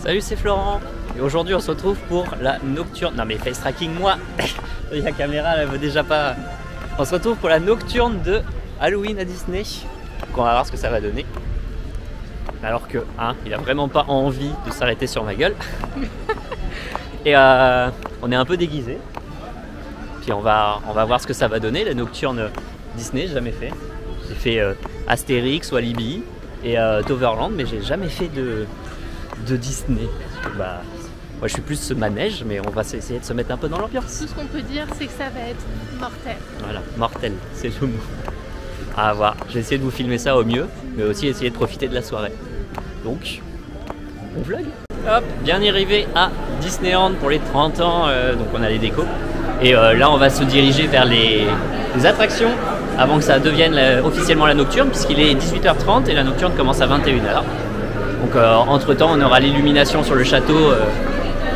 Salut, c'est Florent. Et aujourd'hui on se retrouve pour la nocturne. Non mais face tracking moi. La caméra elle veut déjà pas. On se retrouve pour la nocturne de Halloween à Disney. Donc on va voir ce que ça va donner. Alors que il a vraiment pas envie de s'arrêter sur ma gueule. Et on est un peu déguisé. Puis on va voir ce que ça va donner. La nocturne Disney, j'ai jamais fait. J'ai fait Astérix, Walibi et Toverland, mais j'ai jamais fait de Disney. Bah, moi je suis plus ce manège, mais on va essayer de se mettre un peu dans l'ambiance. Tout ce qu'on peut dire, c'est que ça va être mortel. Voilà, mortel, c'est le mot. À voir, j'ai essayé de vous filmer ça au mieux, mais aussi essayer de profiter de la soirée. Donc, on vlog. Hop, bien arrivé à Disneyland pour les 30 ans, donc on a les décos. Et là on va se diriger vers les attractions avant que ça devienne officiellement la nocturne, puisqu'il est 18h30 et la nocturne commence à 21h. Donc entre temps on aura l'illumination sur le château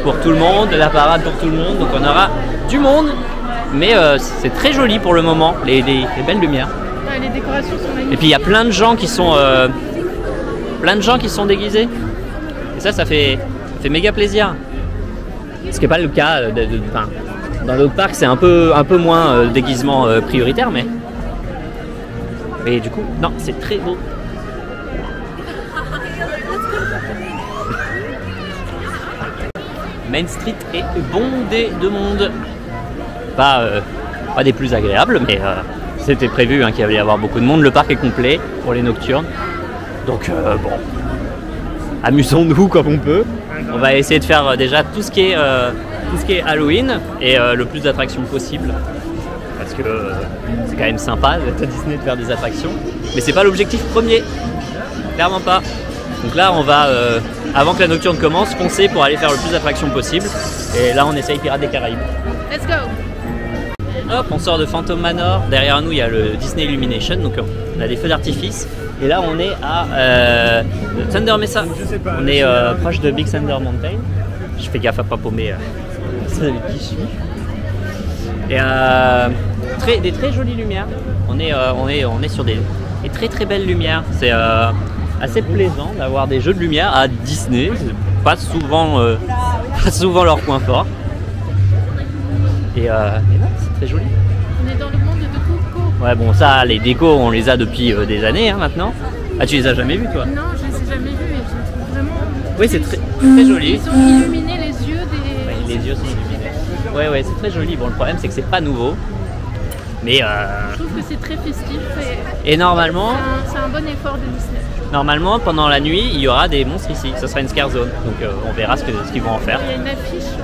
pour tout le monde, la parade pour tout le monde, donc on aura du monde, mais c'est très joli pour le moment, les belles lumières. Ouais, les décorations sont magnifiques. Et puis il y a plein de gens qui sont déguisés, et ça fait méga plaisir. Ce qui n'est pas le cas dans d'autres parcs, c'est un peu moins déguisement prioritaire, mais du coup non, c'est très beau. Main Street est bondé de monde. Pas des plus agréables, mais c'était prévu qu'il allait y avoir beaucoup de monde. Le parc est complet pour les nocturnes. Donc bon, amusons-nous comme on peut. On va essayer de faire déjà tout ce qui est Halloween et le plus d'attractions possible. Parce que c'est quand même sympa d'être à Disney de faire des attractions. Mais c'est pas l'objectif premier. Clairement pas. Donc là on va, avant que la nocturne commence, foncer pour aller faire le plus d'attractions possible. Et là on essaye Pirates des Caraïbes. Let's go. Hop, on sort de Phantom Manor. Derrière nous il y a le Disney Illumination, donc on a des feux d'artifice. Et là on est à Thunder Mesa. On est proche de Big Thunder Mountain. Je fais gaffe à pas paumer celle avec qui je suis. Et des très jolies lumières. On est sur des très très belles lumières. C'est assez plaisant d'avoir des jeux de lumière à Disney. C'est pas souvent leur point fort. Et c'est très joli. On est dans le monde de Coco. Ouais, bon, ça, les décos, on les a depuis des années maintenant. Ah, tu les as jamais vus, toi? Non, je les ai jamais vus et je les trouve vraiment. Oui, c'est très joli. Ils ont illuminé les yeux des. Ouais, les yeux sont illuminés. Ouais, c'est très joli. Bon, le problème, c'est que c'est pas nouveau. Mais je trouve que c'est très festif et normalement. C'est un bon effort de Disney. Normalement, pendant la nuit, il y aura des monstres ici. Ce sera une scare zone. Donc, on verra ce qu'ils vont en faire. Il y a une affiche.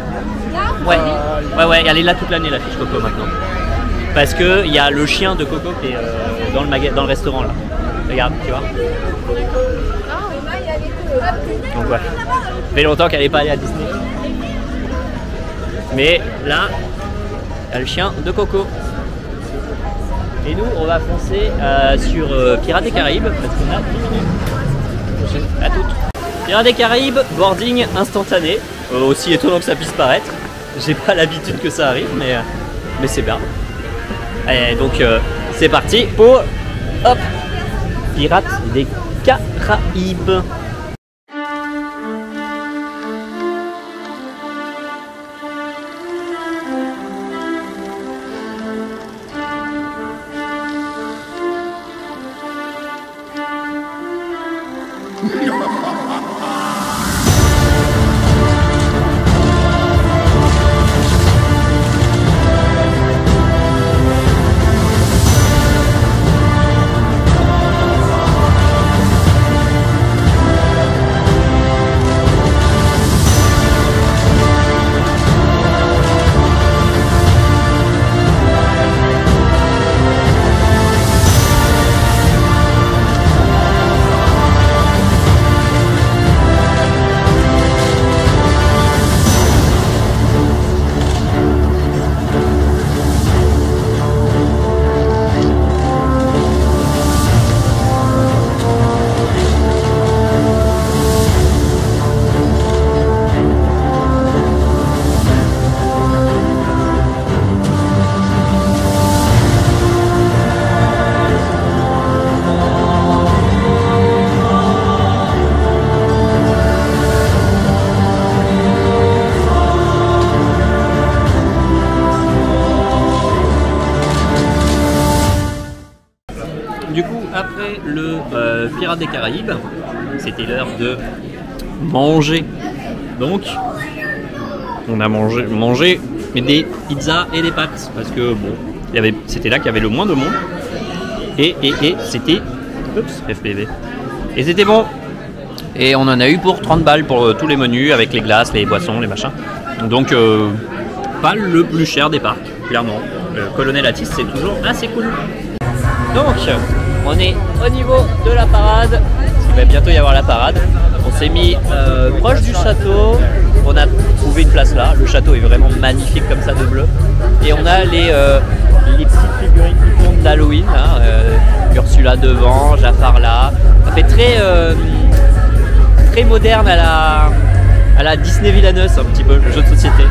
Ouais, elle est là toute l'année, l'affiche Coco maintenant. Parce que il y a le chien de Coco qui est dans le restaurant là. Regarde, tu vois. Donc ouais. Ça fait longtemps qu'elle n'est pas allée à Disney. Mais là, il y a le chien de Coco. Et nous, on va foncer sur Pirates des Caraïbes parce qu'on a 10 minutes. À toutes. Pirates des Caraïbes, boarding instantané. Aussi étonnant que ça puisse paraître. J'ai pas l'habitude que ça arrive, mais c'est bien. Allez, donc c'est parti pour Pirates des Caraïbes. Pirates des Caraïbes. C'était l'heure de manger. Donc, on a mangé des pizzas et des pâtes. Parce que bon, c'était là qu'il y avait le moins de monde. Et c'était... Oups, FPV. Et c'était bon. Et on en a eu pour 30 balles pour tous les menus, avec les glaces, les boissons, les machins. Donc, pas le plus cher des parcs, clairement. Le Colonel Atis, c'est toujours assez cool. Donc, on est au niveau de la parade, parce qu'il va bientôt y avoir la parade. On s'est mis proche du château, on a trouvé une place là. Le château est vraiment magnifique comme ça de bleu. Et on a les petites figurines qui tournent d'Halloween, hein, Ursula devant, Jafar là. Ça fait très moderne à la Disney Villainous, un petit peu, le jeu de société.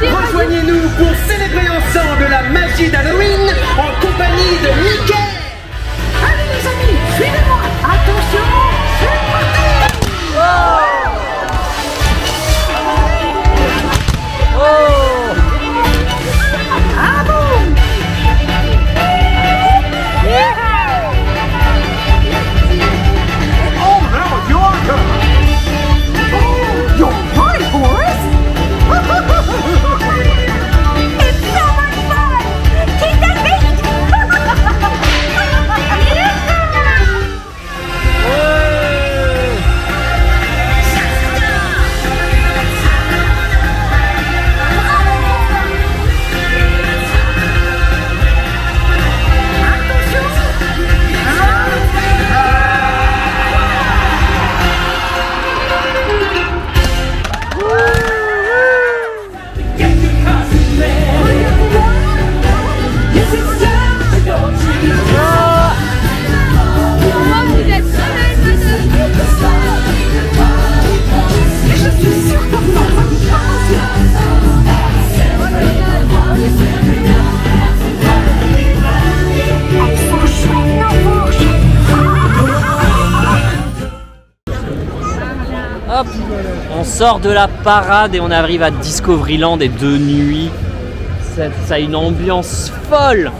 Rejoignez-nous pour célébrer ensemble la magie d'Halloween en compagnie de Mickey. Allez les amis, suivez-moi. Attention, c'est parti. Ah bon. Oh no, your turn. Oh, you're right, Horace. Hop, on sort de la parade et on arrive à Discoveryland et de nuit. Ça a une ambiance folle.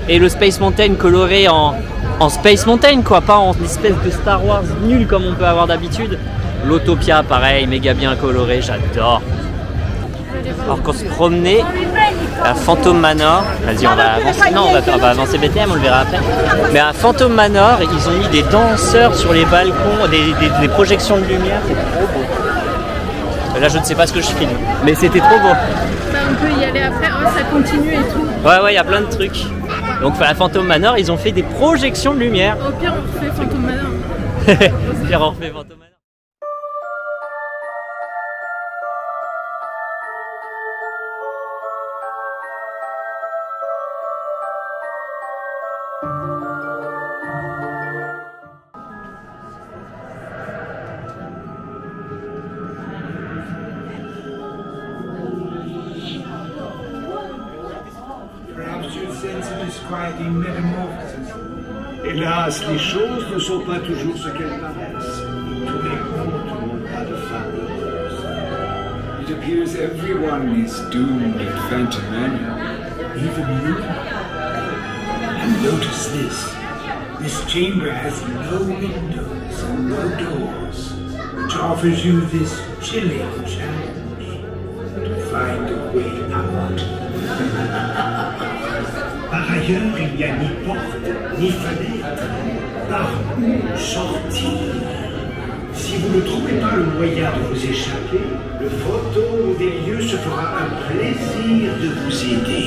Et le Space Mountain coloré en Space Mountain, quoi, pas en espèce de Star Wars nul comme on peut avoir d'habitude. L'Autopia, pareil, méga bien coloré, j'adore. Alors qu'on se promenait à Phantom Manor, vas-y on va avancer, non on va avancer BTM, on le verra après. Mais à Phantom Manor, ils ont mis des danseurs sur les balcons, des projections de lumière, c'est trop beau. Là je ne sais pas ce que je filme, mais c'était trop beau. Bah, on peut y aller après, oh, ça continue et tout. Ouais, il y a plein de trucs. Donc à Phantom Manor, ils ont fait des projections de lumière. Au pire on refait Phantom Manor. Au pire on refait Phantom Manor. Perhaps you'd sense a describing metamorphosis. Hélas, les choses ne sont pas toujours ce qu'elles paraissent. Tous les contes n'ont pas de fin heureuse. It appears everyone is doomed in Phantom Manor. Even you? And notice this. This chamber has no windows and no doors, which offers you this chilling challenge to find a way out. Par ailleurs, il n'y a ni porte, ni fenêtre. Par où sortir? Si vous ne trouvez pas le moyen de vous échapper, le fantôme des lieux se fera un plaisir de vous aider.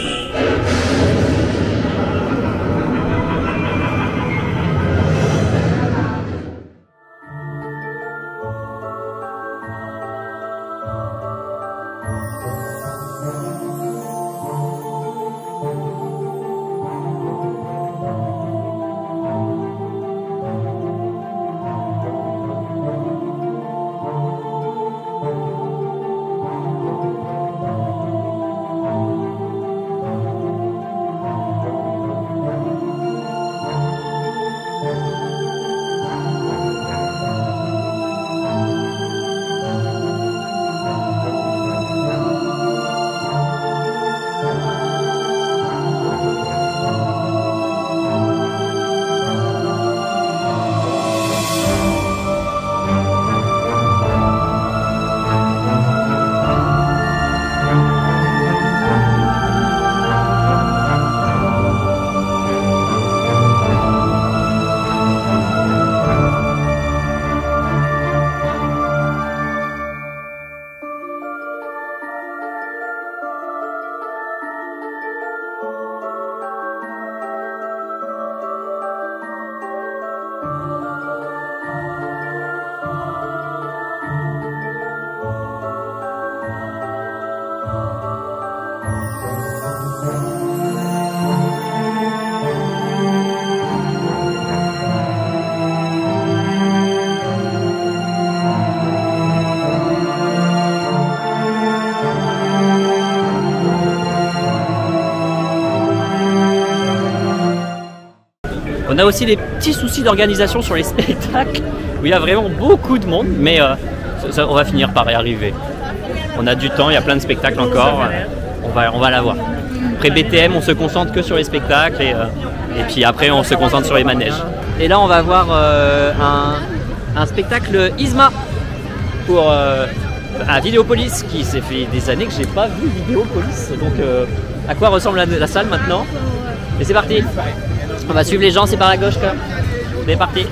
On a aussi des petits soucis d'organisation sur les spectacles où il y a vraiment beaucoup de monde, mais on va finir par y arriver. On a du temps, il y a plein de spectacles encore, on va l'avoir. Après BTM, on se concentre que sur les spectacles et puis après on se concentre sur les manèges. Et là on va voir un spectacle Yzma pour à Vidéopolis, qui s'est fait des années que j'ai pas vu Vidéopolis. Donc à quoi ressemble la salle maintenant? Et c'est parti. On va suivre les gens, c'est par la gauche quoi. C'est parti.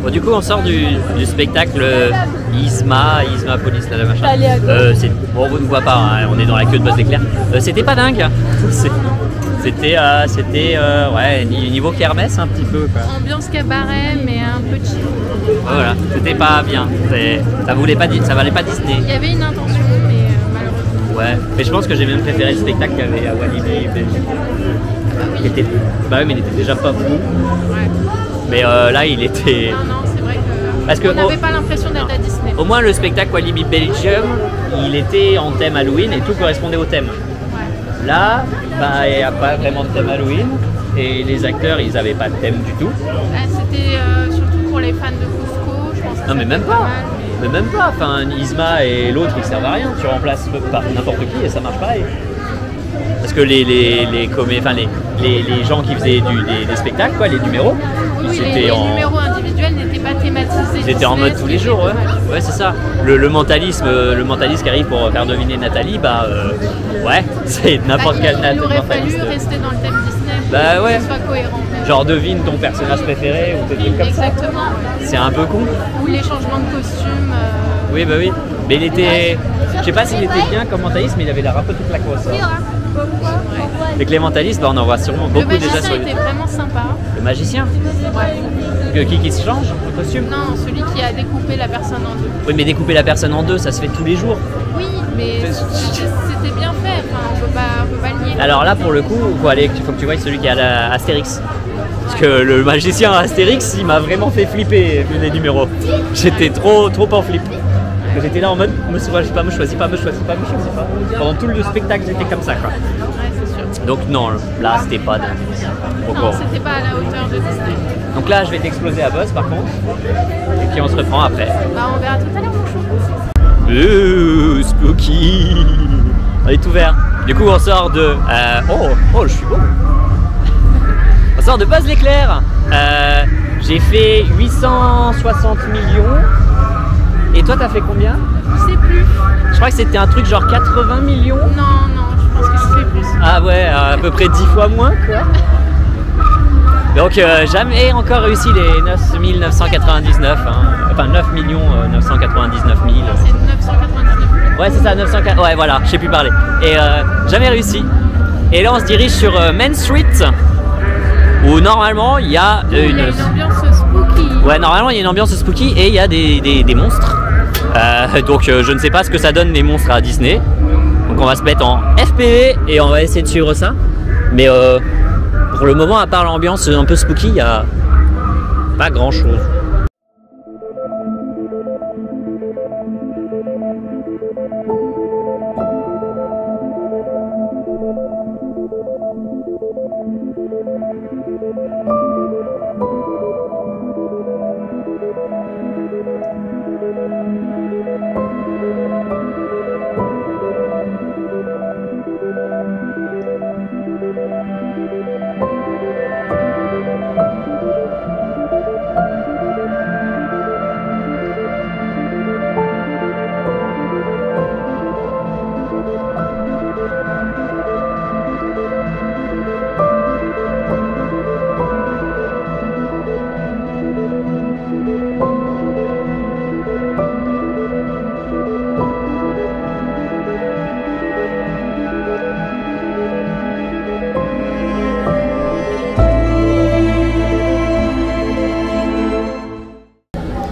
Bon, du coup on sort du spectacle Yzmapolis, là, machin. Bon, on ne voit pas, hein, on est dans la queue de Buzz l'éclair. C'était pas dingue. C'était ouais, niveau kermesse un petit peu quoi. Ambiance cabaret mais un peu chill. Voilà, c'était pas bien. Ça valait pas Disney. Il y avait une intention mais malheureusement. Ouais, mais je pense que j'ai même préféré le spectacle qu'il y avait à Walibi. Bah oui, mais il était déjà pas fou. Ouais. Mais là il était. Non, c'est vrai que Parce que on n'avait pas l'impression d'être à Disney. Au moins le spectacle Walibi Belgium, il était en thème Halloween et tout correspondait au thème. Ouais. Là, bah, il n'y a pas vraiment de thème Halloween et les acteurs ils n'avaient pas de thème du tout. C'était surtout pour les fans de Cusco, je pense. Non mais même pas. Mais même pas. Enfin, Yzma et l'autre ils servent à rien. Tu remplaces par n'importe qui et ça marche pareil. Parce que les gens qui faisaient des spectacles, quoi, les numéros, oui, les numéros individuels n'étaient pas thématisés. Ils étaient en mode tous les jours, ouais. Ouais, c'est ça. Le mentaliste qui arrive pour faire deviner Nathalie, bah ouais, c'est n'importe quel mentaliste. Il aurait fallu rester dans le thème Disney pour bah, ouais. que ce soit cohérent. Genre devine ton personnage préféré ou des trucs comme ça. Exactement. C'est un peu con. Ou les changements de costume. Oui, bah oui. Mais il était. Je sais pas s'il était bien comme mentaliste, mais il avait l'air un peu tout claquos. Les clémentalistes, bah, on en voit sûrement beaucoup déjà sur Le magicien était vraiment sympa. Le magicien Ouais. Qui se change le costume? Non, celui qui a découpé la personne en deux. Oui, mais découper la personne en deux, ça se fait tous les jours. Oui, mais c'était bien fait. Enfin, on peut pas le nier. Alors là, pour le coup, il faut que tu voies celui qui a la Astérix. Parce que le magicien Astérix, il m'a vraiment fait flipper vu les numéros. J'étais trop en flip. J'étais là en mode, me choisis pas. Pendant tout le spectacle, j'étais comme ça, quoi. Ouais, c'est sûr. Donc non, là, c'était pas dingue. Non, c'était pas à la hauteur de Disney. Donc là, je vais t'exploser à Buzz, par contre. Et puis on se reprend après. Bah, on verra tout à l'heure, mon chou. Spooky. On est tout vert. Du coup, on sort de... je suis beau. On sort de Buzz l'éclair. J'ai fait 860 millions. Et toi, t'as fait combien? Je sais plus. Je crois que c'était un truc genre 80 millions. Non, je pense que c'était plus. Ah ouais, à peu près 10 fois moins, quoi. Donc jamais encore réussi les 9 999, hein. Enfin 9 999 000. C'est 999 000. Ouais, c'est ça, 904. Ouais, voilà, je sais plus parler. Et jamais réussi. Et là, on se dirige sur Main Street, où normalement il y a Il y a une ambiance spooky. Ouais, normalement il y a une ambiance spooky et il y a des monstres. Donc je ne sais pas ce que ça donne les monstres à Disney. Donc on va se mettre en FPV et on va essayer de suivre ça. Mais pour le moment, à part l'ambiance un peu spooky, il n'y a pas grand chose.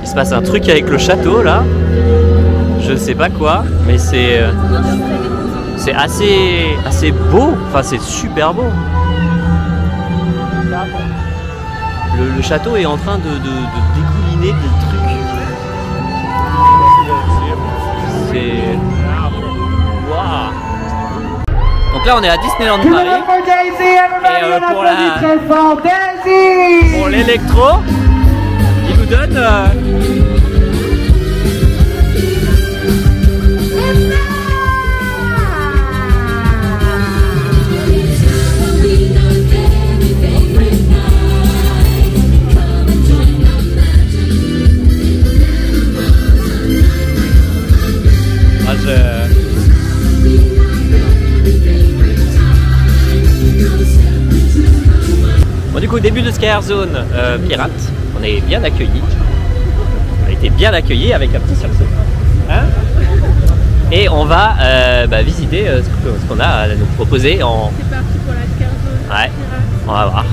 Il se passe un truc avec le château là, je sais pas quoi, mais c'est assez beau, enfin c'est super beau. Le château est en train de dégouliner des trucs. C'est... Waouh. Donc là on est à Disneyland Paris. Et pour l'électro, il nous donne... Bon, du coup, début de Sky Air Zone pirate, on est bien accueillis. On a été bien accueillis avec un petit sursaut. Hein, et on va visiter ce qu'on a à nous proposer en... C'est parti pour la Sky Air Zone. Ouais, on va voir.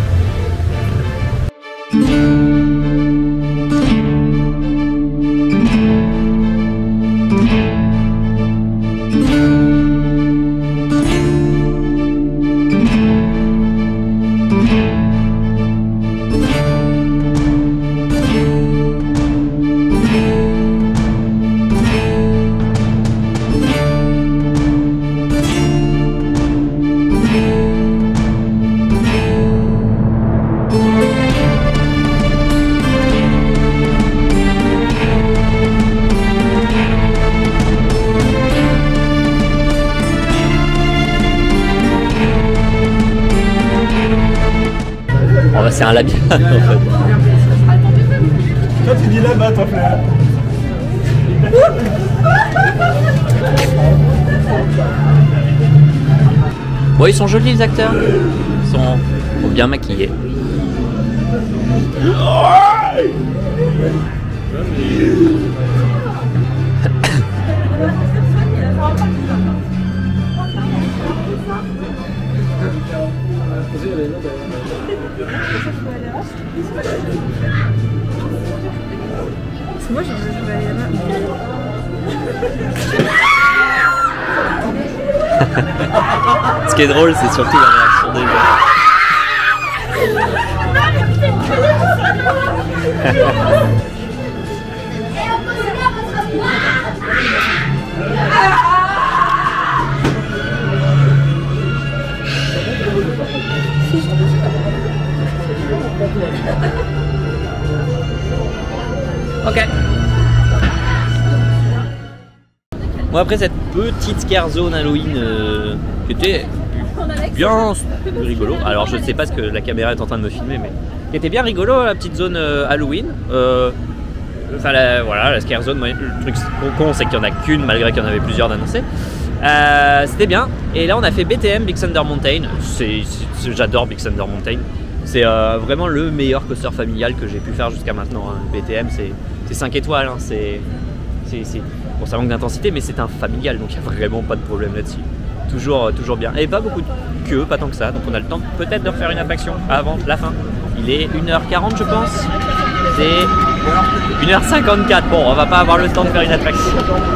C'est un labyrinthe en fait. Toi tu dis là-bas toi frère. Bon, ils sont jolis les acteurs. Ils sont bien maquillés. Moi, je vais aller là-bas. Ce qui est drôle, c'est surtout la réaction des gens. Ok. Bon, après cette petite scare zone Halloween qui était bien rigolo. Alors je ne sais pas ce que la caméra est en train de me filmer, mais qui était bien rigolo, la petite zone Halloween. Enfin voilà, la scare zone, le truc con c'est qu'il n'y en a qu'une malgré qu'il y en avait plusieurs d'annoncés. C'était bien. Et là on a fait BTM, Big Thunder Mountain. J'adore Big Thunder Mountain. C'est vraiment le meilleur coaster familial que j'ai pu faire jusqu'à maintenant. Hein. BTM c'est 5 étoiles. Hein. Bon, ça manque d'intensité, mais c'est un familial, donc il n'y a vraiment pas de problème là-dessus. Toujours bien. Et pas beaucoup de queue, pas tant que ça. Donc on a le temps peut-être de refaire une attraction avant la fin. Il est 1h40 je pense. C'est 1h54. Bon, on va pas avoir le temps de faire une attraction.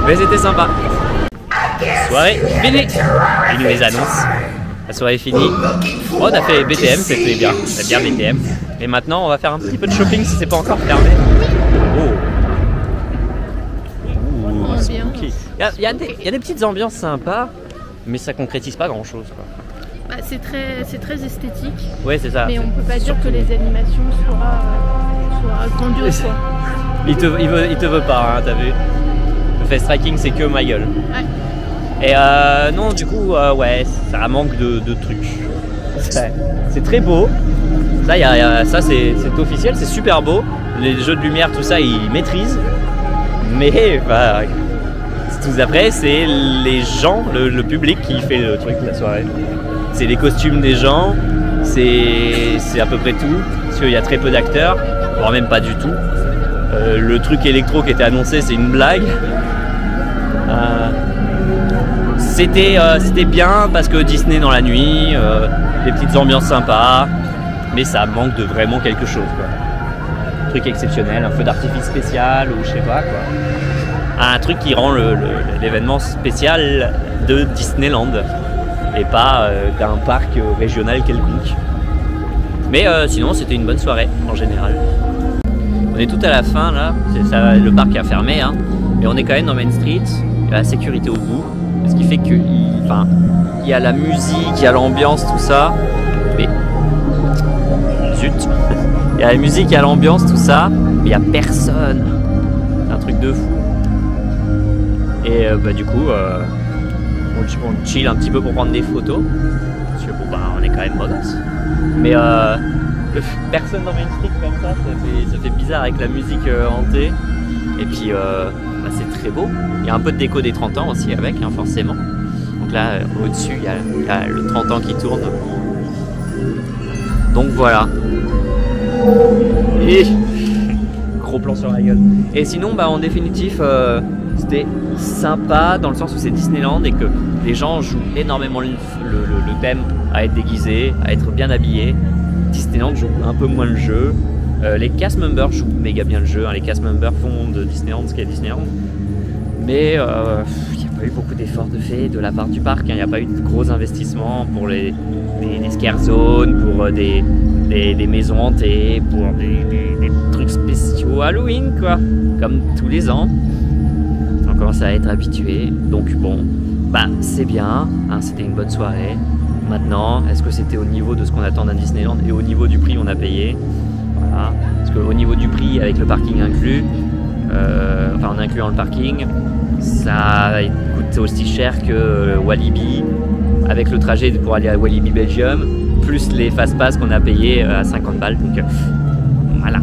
Mais c'était sympa. Soirée finie. Il nous les annonce. La soirée est finie. Oh, on a fait BTM, c'était bien. C'est bien BTM. Et maintenant, on va faire un petit peu de shopping si c'est pas encore fermé. Oh. Il y a des petites ambiances sympas, mais ça concrétise pas grand chose. Bah, c'est très esthétique. Ouais, c'est ça. Mais on peut pas dire que les animations soient grandioses. Il te veut pas, hein, t'as vu. Le Fast Tracking, c'est que ma gueule. Ouais. Et non, du coup, ouais, ça manque de trucs. C'est très beau. Ça c'est officiel, c'est super beau. Les jeux de lumière, tout ça, ils maîtrisent. Mais bah, tout après, c'est les gens, le public qui fait le truc de la soirée. C'est les costumes des gens, c'est à peu près tout. Parce qu'il y a très peu d'acteurs, voire même pas du tout. Le truc électro qui était annoncé, c'est une blague. C'était bien parce que Disney dans la nuit, des petites ambiances sympas, mais ça manque de vraiment quelque chose, quoi. Un truc exceptionnel, un feu d'artifice spécial ou je sais pas quoi. Un truc qui rend l'événement spécial de Disneyland et pas d'un parc régional quelconque. Mais sinon c'était une bonne soirée en général. On est tout à la fin là, le parc a fermé, hein, mais on est quand même dans Main Street, il y a la sécurité au bout, ce qui fait que il y a la musique, il y a l'ambiance, tout ça, mais zut, il y a la musique, il y a l'ambiance, tout ça, mais il n'y a personne, c'est un truc de fou. Et bah, du coup, on chill un petit peu pour prendre des photos, parce que bon, bah, on est quand même modos. Mais personne dans Main Street comme ça fait bizarre avec la musique hantée. Et puis bah, c'est très beau. Il y a un peu de déco des 30 ans aussi avec, hein, forcément. Donc là, au-dessus, il y a le 30 ans qui tourne. Donc voilà. Et gros plan sur la gueule. Et sinon, bah, en définitif, c'était sympa dans le sens où c'est Disneyland et que les gens jouent énormément le thème à être déguisés, à être bien habillés. Disneyland joue un peu moins le jeu. Les cast members jouent méga bien le jeu, hein. Les cast members font de Disneyland ce qu'est Disneyland. Mais il n'y a pas eu beaucoup d'efforts de fait de la part du parc, hein. Il n'y a pas eu de gros investissements pour les scare zones, pour des maisons hantées, pour des trucs spéciaux Halloween, quoi. Comme tous les ans. On commence à être habitué. Donc bon, bah c'est bien, hein, c'était une bonne soirée. Maintenant, est-ce que c'était au niveau de ce qu'on attend d'un Disneyland et au niveau du prix qu'on a payé? Voilà. Parce qu'au niveau du prix, avec le parking inclus, enfin en incluant le parking, ça coûte aussi cher que Walibi, avec le trajet pour aller à Walibi Belgium, plus les fast pass qu'on a payé à 50 balles. Donc voilà.